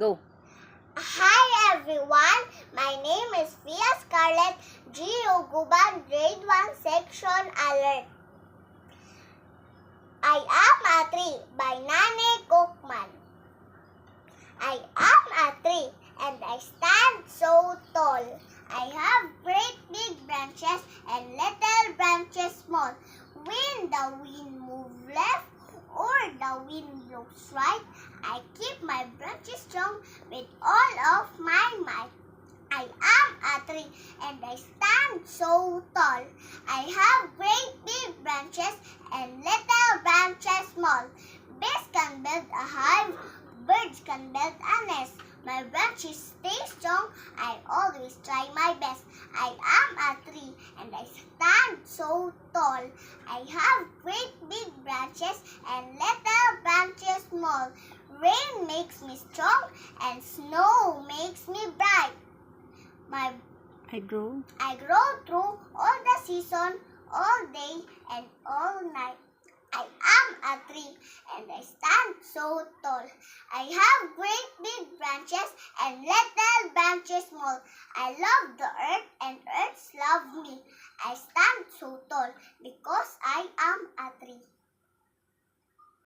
Go. Hi everyone, my name is Fia Scarlett G. Uguban, Grade 1 Section Alert. I am a tree by Nane Cookman. I am a tree and I stand so tall. I have great big branches and little branches small. When the wind moves left or the wind blows right, I keep my branches strong with all of my might. I am a tree and I stand so tall. I have great big branches and little branches small. Bees can build a hive, birds can build a nest. My branches stay strong, I always try my best. I am a tree and I stand so tall. I have great big branches and little branches small. Rain makes me strong and snow makes me bright. I grow. I grow through all the season, all day and all night. I am a tree and I stand so tall. I have great big branches and little branches small. I love the earth and